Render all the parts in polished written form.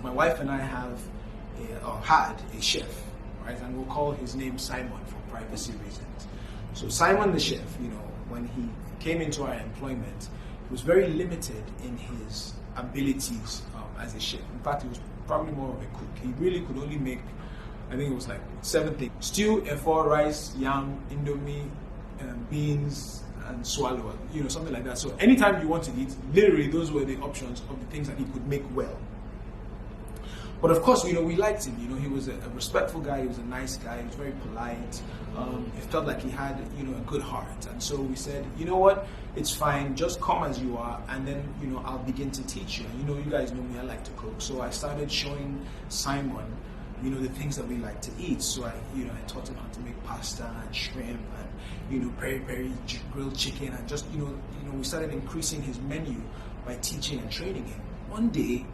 My wife and I have had a chef, right? And we'll call his name Simon for privacy reasons. So Simon the chef, when he came into our employment, he was very limited in his abilities as a chef. In fact, he was probably more of a cook. He really could only make, I think it was like 7 things: stew, efo, rice, yam, indomie, beans, and swallow, something like that. So anytime you want to eat, literally those were the options of the things that he could make well. But of course, we liked him. He was a respectful guy. He was a nice guy. He was very polite. It felt like he had, a good heart. And so we said, you know what? It's fine. Just come as you are, and then, I'll begin to teach you. You guys know me. I like to cook. So I started showing Simon, the things that we like to eat. So I taught him how to make pasta and shrimp and, peri-peri grilled chicken, and just, we started increasing his menu by teaching and training him. One day,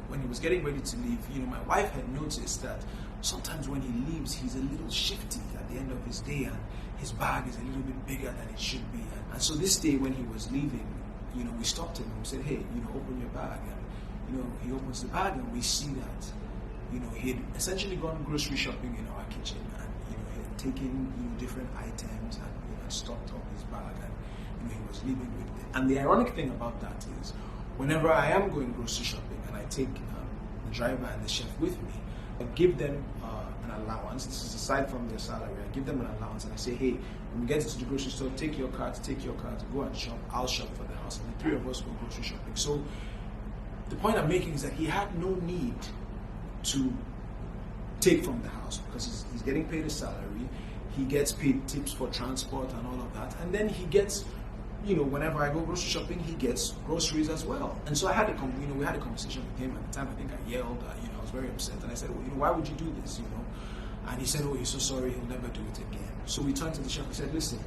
when he was getting ready to leave, my wife had noticed that sometimes when he leaves, he's a little shifty at the end of his day, and his bag is a little bit bigger than it should be. And so this day when he was leaving, we stopped him and we said, hey, open your bag. And, he opens the bag and we see that, he had essentially gone grocery shopping in our kitchen, and, he had taken, different items and, stocked up his bag, and, he was leaving with it. And the ironic thing about that is, whenever I am going grocery shopping and I take the driver and the chef with me, I give them an allowance. This is aside from their salary. I give them an allowance and I say, hey, when we get into the grocery store, take your card, go and shop. I'll shop for the house, and the 3 of us go grocery shopping. So the point I'm making is that he had no need to take from the house, because he's getting paid a salary. He gets paid tips for transport and all of that, and then he gets, whenever I go grocery shopping, he gets groceries as well. And so I had we had a conversation with him. At the time, I think I yelled, I was very upset, and I said, why would you do this, And he said, he's so sorry, he'll never do it again. So we turned to the chef and said, listen,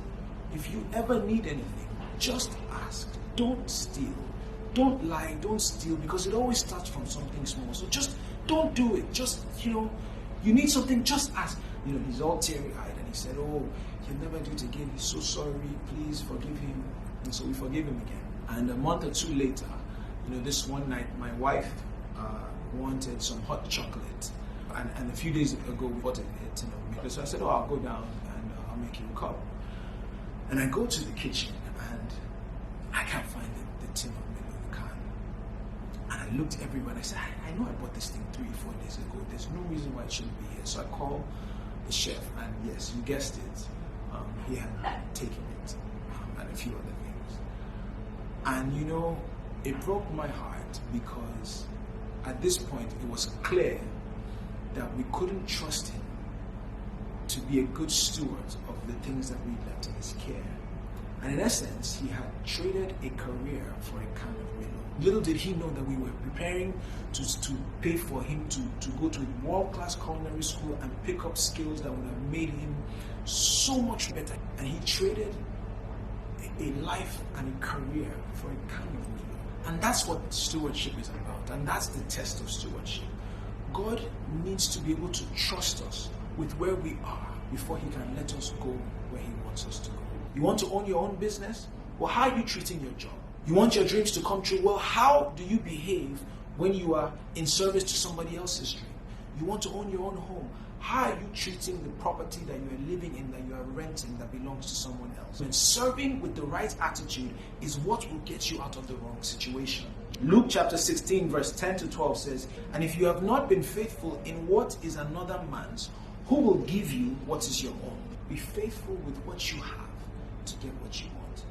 if you ever need anything, just ask. Don't steal. Don't lie, don't steal, because it always starts from something small. So just don't do it. Just, you need something, just ask. He's all teary-eyed, and he said, he'll never do it again. He's so sorry, please forgive him. And so we forgave him again. And a month or 2 later, this one night, my wife wanted some hot chocolate. And a few days ago, we bought a tin of Milo. So I said, I'll go down and I'll make you a cup. And I go to the kitchen, and I can't find the tin of Milo in the can. And I looked everywhere, and I said, I know I bought this thing 3 or 4 days ago. There's no reason why it shouldn't be here. So I called the chef, and yes, you guessed it, he had taken it, and a few other things. And it broke my heart, because at this point it was clear that we couldn't trust him to be a good steward of the things that we left in his care. And in essence, he had traded a career for a can of Milo. Little did he know that we were preparing to pay for him to go to a world-class culinary school and pick up skills that would have made him so much better. And he traded a life and a career for a can of Milo. And that's what stewardship is about. And that's the test of stewardship. God needs to be able to trust us with where we are before he can let us go where he wants us to go. You want to own your own business? Well, how are you treating your job? You want your dreams to come true? Well, how do you behave when you are in service to somebody else's dream? You want to own your own home? How are you treating the property that you are living in, that you are renting, that belongs to someone else? And serving with the right attitude is what will get you out of the wrong situation. Luke chapter 16 verse 10 to 12 says, and if you have not been faithful in what is another man's, who will give you what is your own? Be faithful with what you have to get what you want.